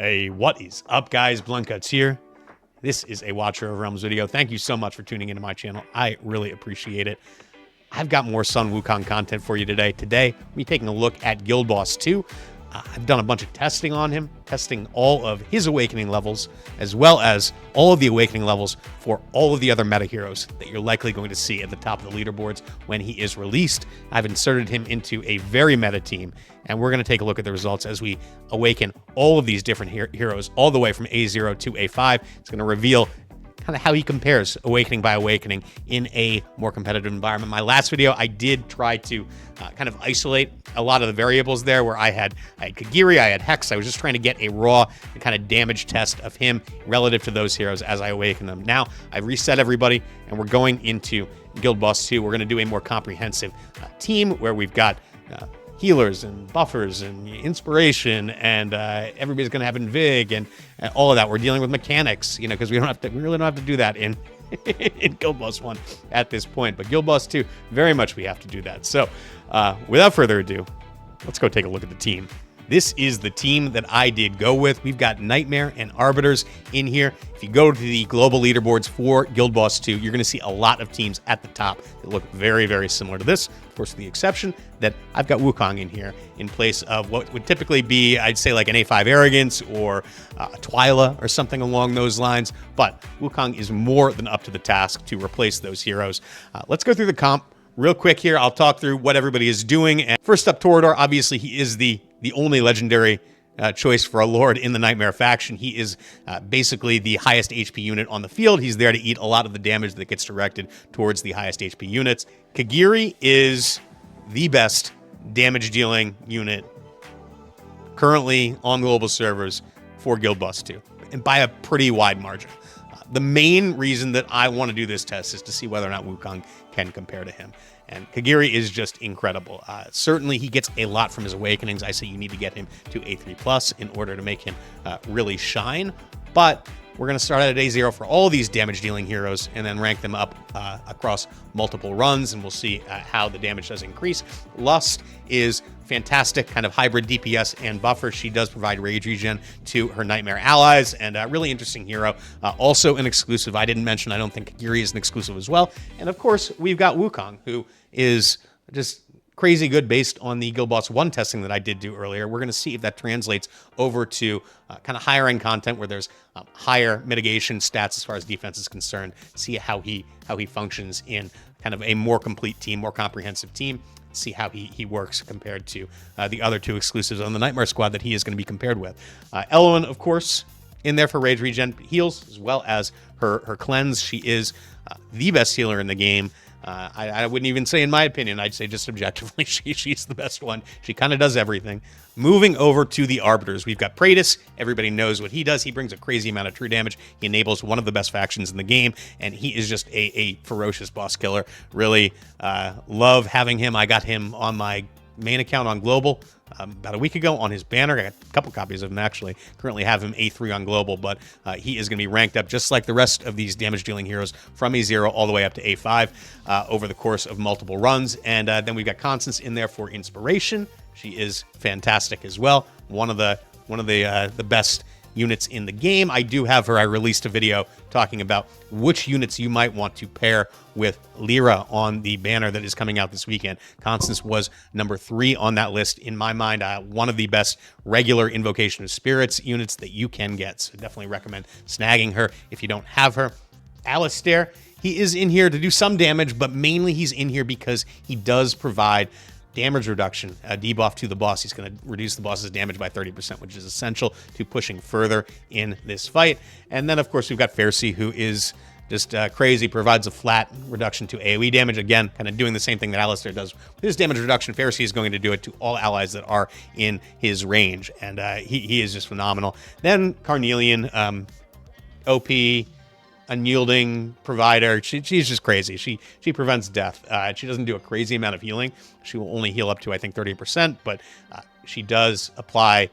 Hey, what is up, guys? Bluntguts here. This is a Watcher of Realms video. Thank you so much for tuning into my channel. I really appreciate it. I've got more Sun Wukong content for you today. Today, we're taking a look at Guild Boss 2. I've done a bunch of testing on him, testing all of his awakening levels, as well as all of the awakening levels for all of the other meta heroes that you're likely going to see at the top of the leaderboards when he is released. I've inserted him into a very meta team, and we're going to take a look at the results as we awaken all of these different heroes, all the way from A0 to A5. It's going to reveal kind of how he compares awakening by awakening in a more competitive environment. My last video, I did try to kind of isolate a lot of the variables there, where I had Kagiri, I had Hex. I was just trying to get a raw kind of damage test of him relative to those heroes as I awaken them. Now I've reset everybody, and we're going into Guild Boss 2. We're going to do a more comprehensive team where we've got healers and buffers and inspiration, and everybody's going to have Invig and all of that. We're dealing with mechanics, you know, because we really don't have to do that in in Guild Boss 1 at this point. But Guild Boss 2, very much we have to do that. So without further ado, let's go take a look at the team. This is the team that I did go with. We've got Nightmare and Arbiters in here. If you go to the global leaderboards for Guild Boss 2, you're going to see a lot of teams at the top that look very, very similar to this. Of course, with the exception that I've got Wukong in here in place of what would typically be, I'd say, like an A5 Arrogance or a Twyla or something along those lines. But Wukong is more than up to the task to replace those heroes. Let's go through the comp real quick here. I'll talk through what everybody is doing. And first up, Torador. Obviously, he is the only legendary choice for a Lord in the Nightmare faction. He is basically the highest HP unit on the field. He's there to eat a lot of the damage that gets directed towards the highest HP units. Kagiri is the best damage-dealing unit currently on global servers for Guild Boss 2, and by a pretty wide margin. The main reason that I want to do this test is to see whether or not Wukong can compare to him. And Kagiri is just incredible. Certainly, he gets a lot from his awakenings. I say you need to get him to A3+ in order to make him really shine. But we're going to start at A0 for all these damage-dealing heroes and then rank them up across multiple runs, and we'll see how the damage does increase. Lust is fantastic, kind of hybrid DPS and buffer. She does provide rage regen to her Nightmare allies, and a really interesting hero. Also an exclusive. I didn't mention, I don't think Kagiri is an exclusive as well. And of course, we've got Wukong, who is just crazy good based on the Guild Boss 1 testing that I did do earlier. We're going to see if that translates over to kind of higher end content where there's higher mitigation stats as far as defense is concerned. See how he functions in kind of a more complete team, more comprehensive team. See how he works compared to the other two exclusives on the Nightmare squad that he is going to be compared with. Elowen, of course, in there for rage regen, heals, as well as her cleanse. She is the best healer in the game. I wouldn't even say in my opinion, I'd say just objectively, she's the best one. She kind of does everything. Moving over to the Arbiters, we've got Praetus. Everybody knows what he does. He brings a crazy amount of true damage. He enables one of the best factions in the game, and he is just a ferocious boss killer. Really love having him. I got him on my main account on Global about a week ago on his banner. I got a couple copies of him, actually. Currently have him A3 on Global, but he is going to be ranked up just like the rest of these damage-dealing heroes from A0 all the way up to A5 over the course of multiple runs. And then we've got Constance in there for inspiration. She is fantastic as well. One of the best units in the game. I do have her. I released a video talking about which units you might want to pair with Lyra on the banner that is coming out this weekend. Constance was number 3 on that list in my mind. One of the best regular Invocation of Spirits units that you can get. So definitely recommend snagging her if you don't have her. Alistair, he is in here to do some damage, but mainly he's in here because he does provide damage reduction, a debuff to the boss. He's going to reduce the boss's damage by 30%, which is essential to pushing further in this fight. And then, of course, we've got Pharisee, who is just crazy, provides a flat reduction to AoE damage. Again, kind of doing the same thing that Alistair does. With his damage reduction, Pharisee is going to do it to all allies that are in his range, and he is just phenomenal. Then Carnelian, OP, unyielding provider. She's just crazy. She prevents death. She doesn't do a crazy amount of healing. She will only heal up to, I think, 30%, but she does apply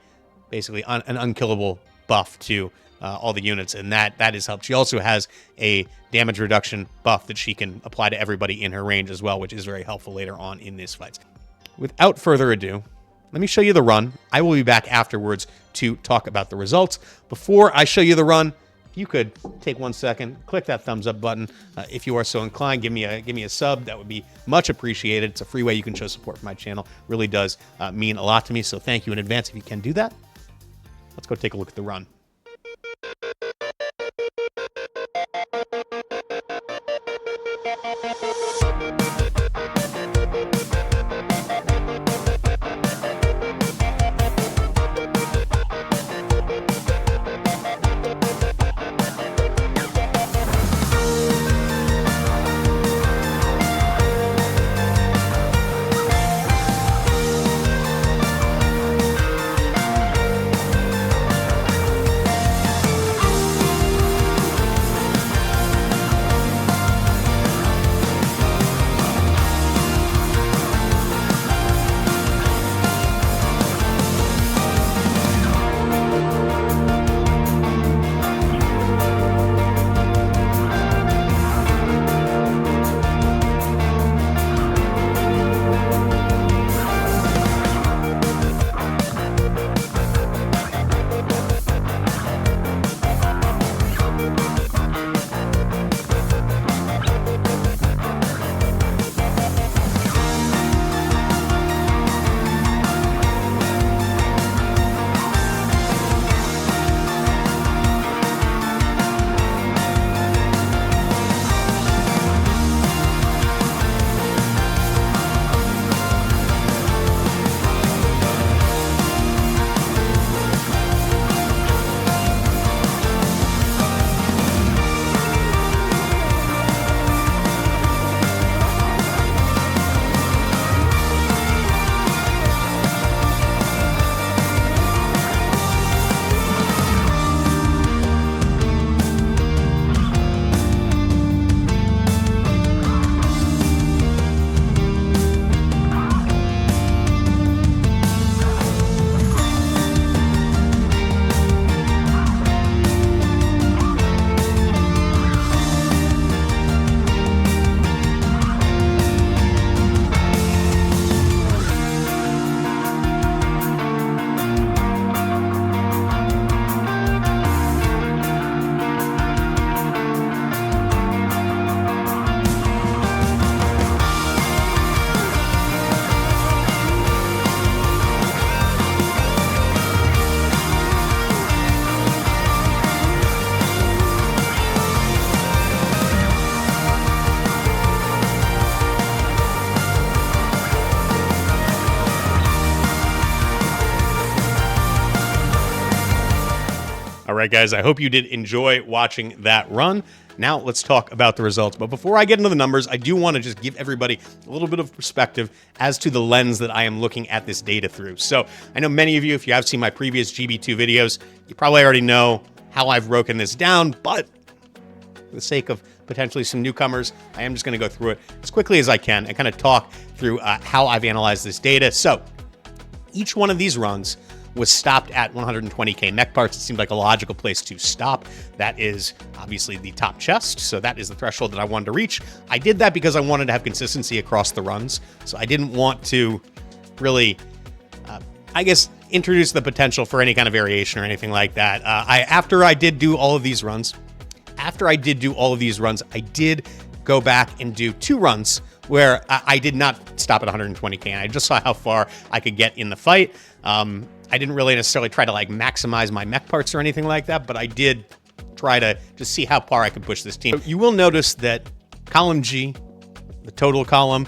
basically an unkillable buff to all the units, and that is helped. She also has a damage reduction buff that she can apply to everybody in her range as well, which is very helpful later on in this fight. Without further ado, let me show you the run. I will be back afterwards to talk about the results. Before I show you the run, if you could take 1 second, click that thumbs up button. If you are so inclined, give me a sub. That would be much appreciated. It's a free way you can show support for my channel. Really does mean a lot to me. So thank you in advance if you can do that. Let's go take a look at the run. All right, guys, I hope you did enjoy watching that run. Now let's talk about the results. But before I get into the numbers, I do want to just give everybody a little bit of perspective as to the lens that I am looking at this data through. So I know many of you, if you have seen my previous GB2 videos, you probably already know how I've broken this down, but for the sake of potentially some newcomers, I am just going to go through it as quickly as I can and kind of talk through how I've analyzed this data. So each one of these runs was stopped at 120k mech parts. It seemed like a logical place to stop. That is obviously the top chest, so that is the threshold that I wanted to reach. I did that because I wanted to have consistency across the runs, so I didn't want to really, I guess, introduce the potential for any kind of variation or anything like that. After I did do all of these runs, I did go back and do 2 runs where I did not stop at 120k, and I just saw how far I could get in the fight. I didn't really necessarily try to like maximize my mech parts or anything like that, but I did try to just see how far I could push this team. You will notice that column G, the total column,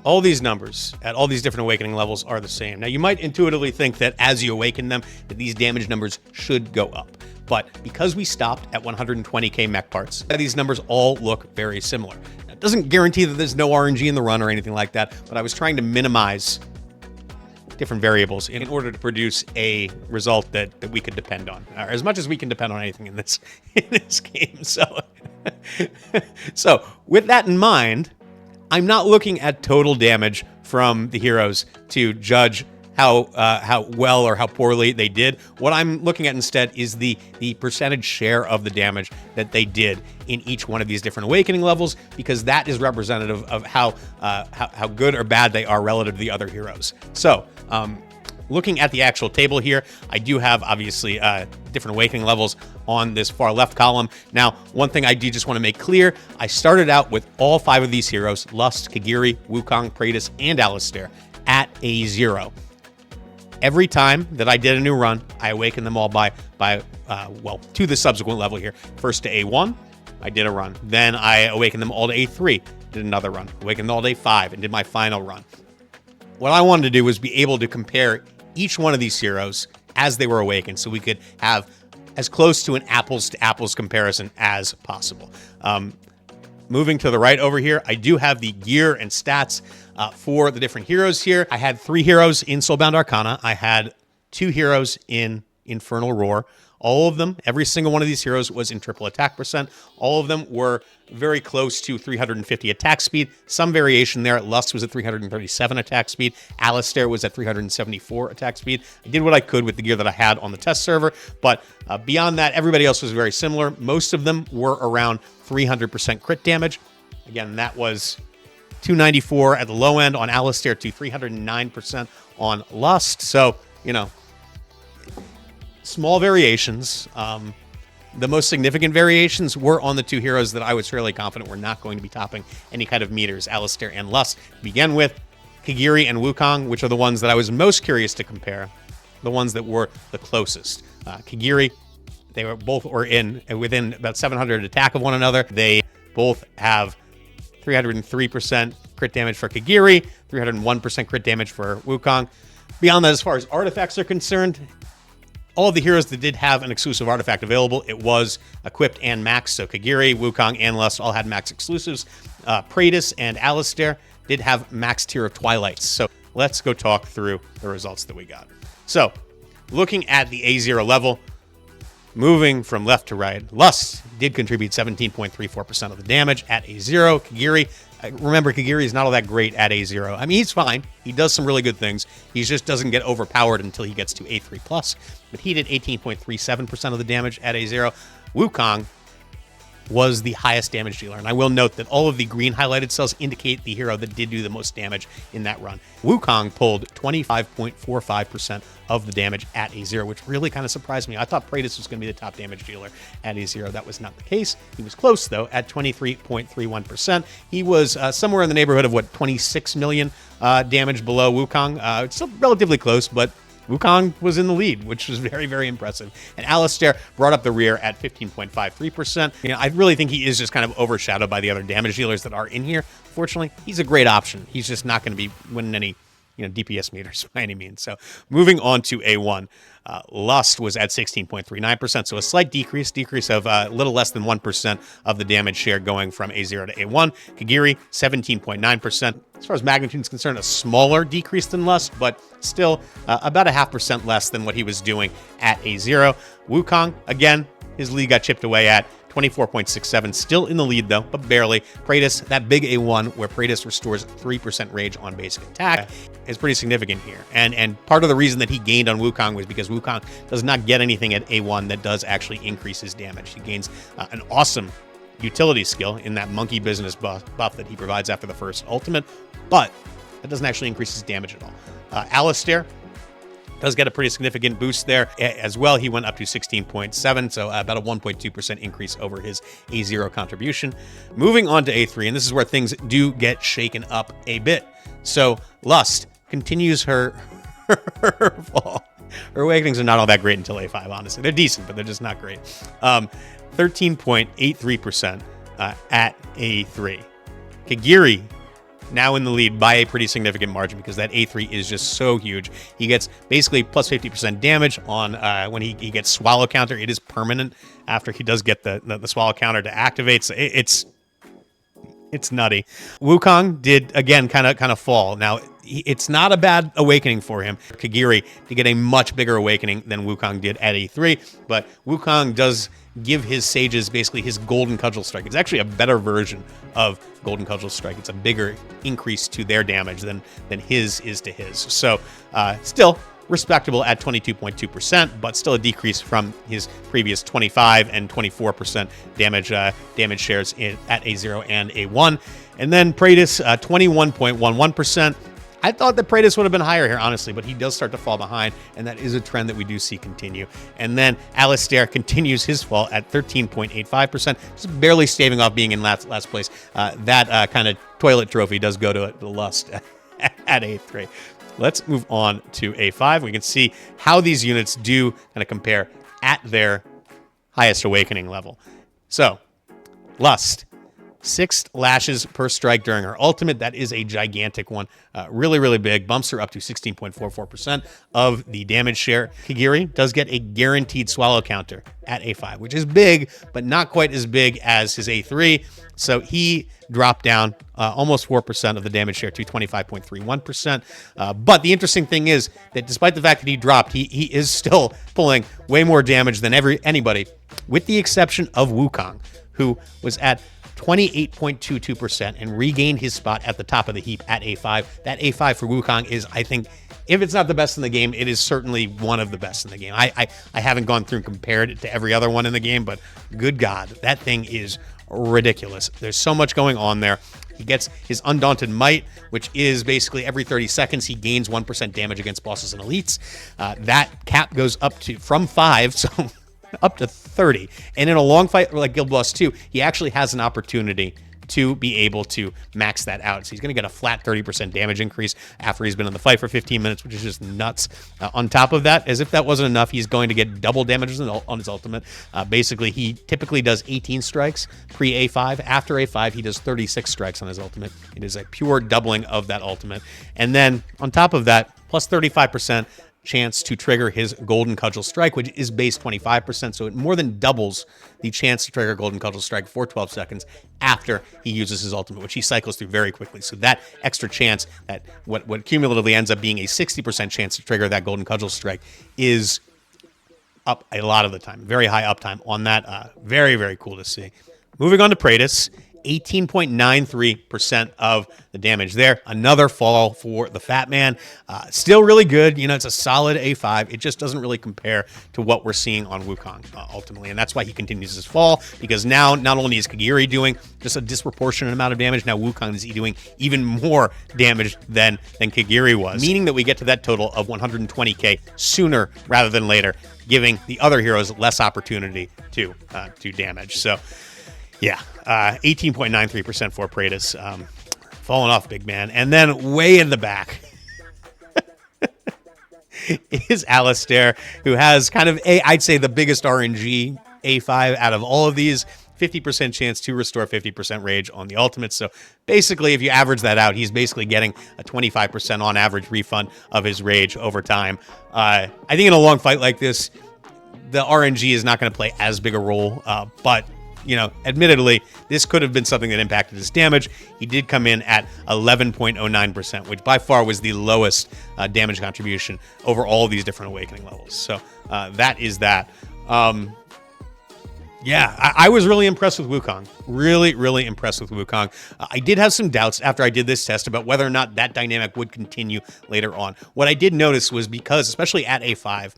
all these numbers at all these different awakening levels are the same. Now, you might intuitively think that as you awaken them, that these damage numbers should go up. But because we stopped at 120k mech parts, these numbers all look very similar. Now, it doesn't guarantee that there's no RNG in the run or anything like that, but I was trying to minimize different variables in order to produce a result that we could depend on, or as much as we can depend on anything in this game. So with that in mind, I'm not looking at total damage from the heroes to judge how well or how poorly they did. What I'm looking at instead is the percentage share of the damage that they did in each one of these different awakening levels, because that is representative of how good or bad they are relative to the other heroes. So Looking at the actual table here, I do have obviously different awakening levels on this far left column. Now, one thing I do just want to make clear, I started out with all 5 of these heroes, Lust, Kagiri, Wukong, Praetus, and Alistair, at A0. Every time that I did a new run, I awakened them all to the subsequent level here. First to A1, I did a run. Then I awakened them all to A3, did another run. Awakened them all to A5, and did my final run. What I wanted to do was be able to compare each one of these heroes as they were awakened, so we could have as close to an apples-to-apples comparison as possible. Moving to the right over here, I do have the gear and stats for the different heroes here. I had 3 heroes in Soulbound Arcana. I had 2 heroes in Infernal Roar. All of them, every single one of these heroes was in triple attack percent. All of them were very close to 350 attack speed. Some variation there. Lust was at 337 attack speed. Alistair was at 374 attack speed. I did what I could with the gear that I had on the test server, but beyond that, everybody else was very similar. Most of them were around 300% crit damage. Again, that was 294 at the low end on Alistair to 309% on Lust. So, you know, small variations. The most significant variations were on the 2 heroes that I was fairly confident were not going to be topping any kind of meters, Alistair and Lust. To begin with, Kagiri and Wukong, which are the ones that I was most curious to compare, the ones that were the closest. Kagiri, they were both within about 700 attack of one another. They both have 303% crit damage for Kagiri, 301% crit damage for Wukong. Beyond that, as far as artifacts are concerned, all of the heroes that did have an exclusive artifact available, it was equipped and maxed. So Kagiri, Wukong, and Lust all had max exclusives. Praetus and Alistair did have max tier of Twilights. So let's go talk through the results that we got. So looking at the A0 level, moving from left to right, Lust did contribute 17.34% of the damage at A0. Kagiri, remember, Kagiri is not all that great at A0. I mean, he's fine. He does some really good things. He just doesn't get overpowered until he gets to A3+. But he did 18.37% of the damage at A0. Wukong was the highest damage dealer. And I will note that all of the green highlighted cells indicate the hero that did do the most damage in that run. Wukong pulled 25.45% of the damage at A0, which really kind of surprised me. I thought Praetus was going to be the top damage dealer at A0. That was not the case. He was close, though, at 23.31%. He was somewhere in the neighborhood of, 26 million damage below Wukong. It's still relatively close, but Wukong was in the lead, which was very, very impressive. And Alistair brought up the rear at 15.53%. You know, I really think he is just kind of overshadowed by the other damage dealers that are in here. Fortunately, he's a great option. He's just not going to be winning any, DPS meters by any means. So moving on to A1, Lust was at 16.39%, so a slight decrease of a little less than 1% of the damage share going from A0 to A1. Kagiri, 17.9%. As far as magnitude is concerned, a smaller decrease than Lust, but still about 0.5% less than what he was doing at A0. Wukong, again, his lead got chipped away at 24.67, still in the lead though, but barely. Praetus, that big A1 where Praetus restores 3% rage on basic attack is pretty significant here. And part of the reason that he gained on Wukong was because Wukong does not get anything at A1 that does actually increase his damage. He gains an awesome utility skill in that monkey business buff that he provides after the first ultimate, but that doesn't actually increase his damage at all. Alistair does get a pretty significant boost there as well. He went up to 16.7, so about a 1.2% increase over his A0 contribution. Moving on to A3, and this is where things do get shaken up a bit. So Lust continues her fall. Her awakenings are not all that great until A5, honestly. They're decent, but they're just not great. 13.83% at A3. Kagiri now in the lead by a pretty significant margin because that A3 is just so huge. He gets basically plus 50% damage on when he gets Swallow Counter. It is permanent after he does get the Swallow Counter to activate. So it's nutty. Wukong did, again, kind of fall. Now, it's not a bad awakening for him, Kagiri, to get a much bigger awakening than Wukong did at A3, but Wukong does give his sages basically his Golden Cudgel Strike. It's actually a better version of Golden Cudgel Strike. It's a bigger increase to their damage than his is to his. So still respectable at 22.2%, but still a decrease from his previous 25 and 24% damage shares at A0 and A1. And then Praetus, 21.11%. I thought that Praetus would have been higher here, honestly, but he does start to fall behind, and that is a trend that we do see continue. And then Alistair continues his fall at 13.85%, just barely staving off being in last place. That kind of toilet trophy does go to the Lust at A3. Let's move on to A5. We can see how these units do kind of compare at their highest awakening level. So, Lust. 6 lashes per strike during her ultimate. That is a gigantic one. Really, really big. Bumps her up to 16.44% of the damage share. Kagiri does get a guaranteed swallow counter at A5, which is big, but not quite as big as his A3. So he dropped down almost 4% of the damage share to 25.31%. But the interesting thing is that despite the fact that he dropped, he is still pulling way more damage than anybody, with the exception of Wukong, who was at 28.22% and regained his spot at the top of the heap at A5. That A5 for Wukong is, I think, if it's not the best in the game, it is certainly one of the best in the game. I haven't gone through and compared it to every other one in the game, but good God, that thing is ridiculous. There's so much going on there. He gets his Undaunted Might, which is basically every 30 seconds he gains 1% damage against bosses and elites. That cap goes up to from 5, so up to 30. And in a long fight like Guild Boss 2, he actually has an opportunity to be able to max that out. So he's going to get a flat 30% damage increase after he's been in the fight for 15 minutes, which is just nuts. On top of that, as if that wasn't enough, he's going to get double damage on his ultimate. Basically, he typically does 18 strikes pre-A5. After A5, he does 36 strikes on his ultimate. It is a pure doubling of that ultimate. And then on top of that, plus 35% chance to trigger his Golden Cudgel Strike, which is base 25%, so it more than doubles the chance to trigger Golden Cudgel Strike for 12 seconds after he uses his ultimate, which he cycles through very quickly. So that extra chance, that what cumulatively ends up being a 60% chance to trigger that Golden Cudgel Strike, is up a lot of the time. Very high uptime on that. Very, very cool to see. Moving on to Praetus. 18.93% of the damage there. Another fall for the Fat Man. Still really good. You know, it's a solid A5. It just doesn't really compare to what we're seeing on Wukong ultimately. And that's why he continues his fall, because now not only is Kagiri doing just a disproportionate amount of damage, now Wukong is doing even more damage than Kagiri was. Meaning that we get to that total of 120k sooner rather than later, giving the other heroes less opportunity to damage. So yeah, 18.93% for Praetus. Falling off, big man. And then way in the back is Alistair, who has kind of, I'd say, the biggest RNG A5 out of all of these. 50% chance to restore 50% rage on the ultimate. So basically, if you average that out, he's basically getting a 25% on average refund of his rage over time. I think in a long fight like this, the RNG is not going to play as big a role, but you know, admittedly, this could have been something that impacted his damage. He did come in at 11.09%, which by far was the lowest damage contribution over all of these different awakening levels. So that is that. Yeah, I was really impressed with Wukong. Really, really impressed with Wukong. I did have some doubts after I did this test about whether or not that dynamic would continue later on. What I did notice was because, especially at A5,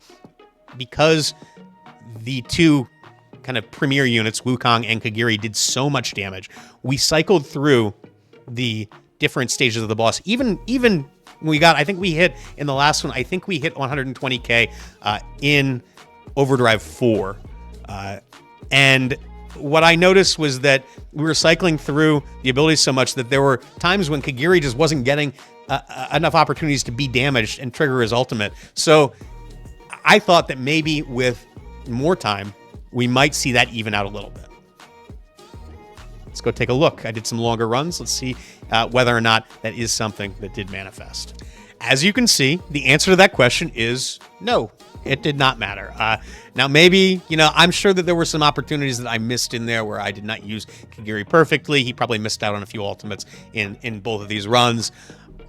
because the two kind of premier units, Wukong and Kagiri, did so much damage, we cycled through the different stages of the boss. Even we got, I think we hit in the last one, I think we hit 120k in Overdrive 4. And what I noticed was that we were cycling through the abilities so much that there were times when Kagiri just wasn't getting enough opportunities to be damaged and trigger his ultimate. So I thought that maybe with more time, we might see that even out a little bit. Let's go take a look. I did some longer runs. Let's see whether or not that is something that did manifest. As you can see, the answer to that question is no, it did not matter. Now, maybe, you know, I'm sure that there were some opportunities that I missed in there where I did not use Kagiri perfectly. He probably missed out on a few ultimates in both of these runs.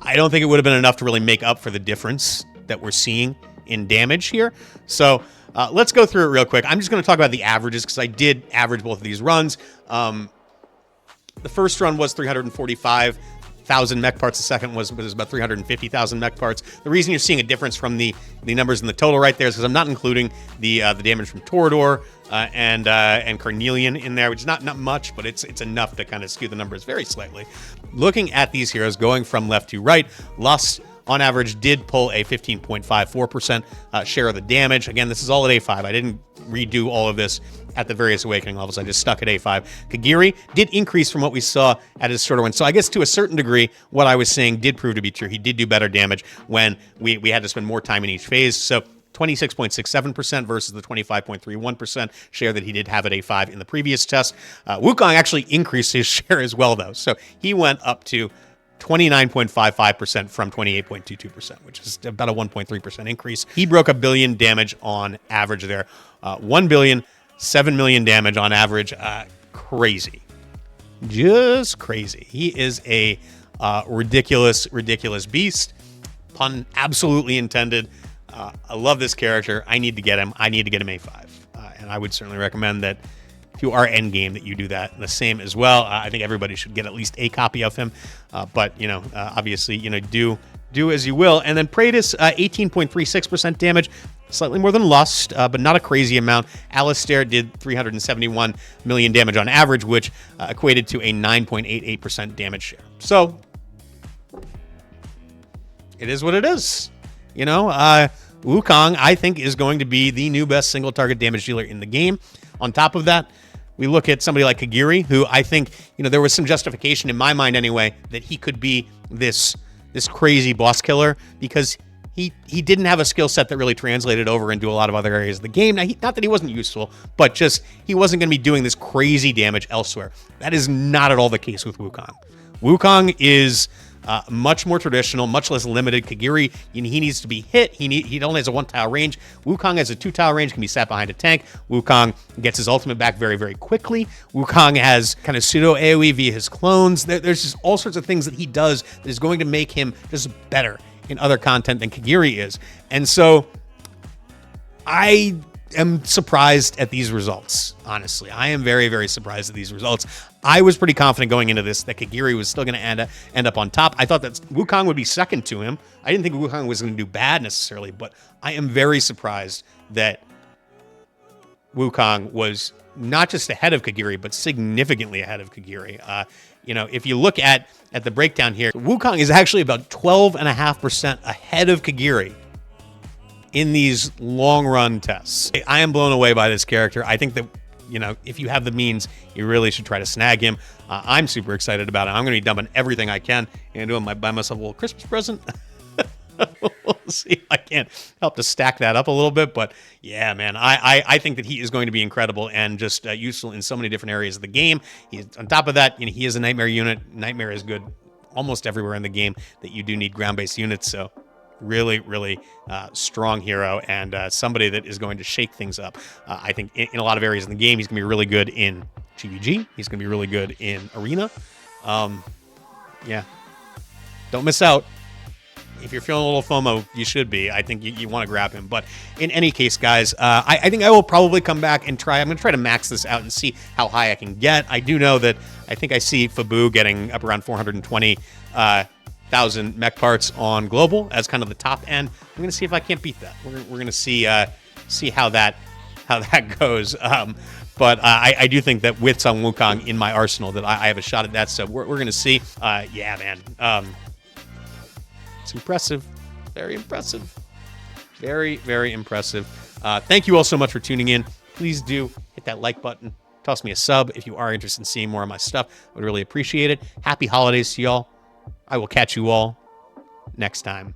I don't think it would have been enough to really make up for the difference that we're seeing in damage here. So let's go through it real quick. I'm just going to talk about the averages because I did average both of these runs. The first run was 345,000 mech parts. The second was about 350,000 mech parts. The reason you're seeing a difference from the numbers in the total right there is because I'm not including the damage from Torador and Carnelian in there, which is not much, but it's enough to kind of skew the numbers very slightly. Looking at these heroes going from left to right, Lust on average, did pull a 15.54% share of the damage. Again, this is all at A5. I didn't redo all of this at the various awakening levels. I just stuck at A5. Kagiri did increase from what we saw at his shorter one. So I guess to a certain degree, what I was saying did prove to be true. He did do better damage when we had to spend more time in each phase. So 26.67% versus the 25.31% share that he did have at A5 in the previous test. Wukong actually increased his share as well, though. So he went up to 29.55% from 28.22%, which is about a 1.3% increase. He broke 1 billion damage on average there. 1 billion, 7 million damage on average. Crazy. Just crazy. He is a ridiculous beast. Pun absolutely intended. I love this character. I need to get him. I need to get him A5. And I would certainly recommend that if you are endgame that you do that. The same as well. I think everybody should get at least a copy of him. But, obviously, do as you will. And then Praetus, 18.36% damage. Slightly more than Lust, but not a crazy amount. Alistair did 371 million damage on average, which equated to a 9.88% damage share. So, it is what it is. Wukong, I think, is going to be the new best single target damage dealer in the game. On top of that, we look at somebody like Kagiri, who I think, there was some justification in my mind anyway, that he could be this crazy boss killer because he didn't have a skill set that really translated over into a lot of other areas of the game. Now, not that he wasn't useful, but just he wasn't going to be doing this crazy damage elsewhere. That is not at all the case with Wukong. Wukong is much more traditional, much less limited. Kagiri, he needs to be hit. He only has a 1-tile range. Wukong has a 2-tile range, can be sat behind a tank. Wukong gets his ultimate back very, very quickly. Wukong has kind of pseudo AoE via his clones. There's just all sorts of things that he does that is going to make him just better in other content than Kagiri is. And so I am surprised at these results, honestly. I am very, very surprised at these results. I was pretty confident going into this that Kagiri was still going to end up on top. I thought that Wukong would be second to him. I didn't think Wukong was going to do bad necessarily, but I am very surprised that Wukong was not just ahead of Kagiri, but significantly ahead of Kagiri. If you look at the breakdown here, Wukong is actually about 12.5% ahead of Kagiri in these long-run tests. I am blown away by this character. I think that, if you have the means, you really should try to snag him. I'm super excited about it. I'm going to be dumping everything I can and buy myself a little Christmas present. We'll see if I can't help to stack that up a little bit. But yeah, man, I think that he is going to be incredible and just useful in so many different areas of the game. On top of that, he is a Nightmare unit. Nightmare is good almost everywhere in the game that you do need ground-based units. So really, really strong hero and somebody that is going to shake things up. I think in a lot of areas in the game, he's going to be really good in GVG. He's going to be really good in Arena. Yeah, don't miss out. If you're feeling a little FOMO, you should be. I think you want to grab him. But in any case, guys, I think I will probably come back and try. I'm going to try to max this out and see how high I can get. I do know that I think I see Fabu getting up around 420,000 mech parts on global as kind of the top end. I'm going to see if I can't beat that. We're going to see how that goes. But I do think that with some Wukong in my arsenal that I have a shot at that. So we're going to see. Yeah, man. It's impressive. Very impressive. Very, very impressive. Thank you all so much for tuning in. Please do hit that like button. Toss me a sub if you are interested in seeing more of my stuff. I would really appreciate it. Happy holidays to y'all. I will catch you all next time.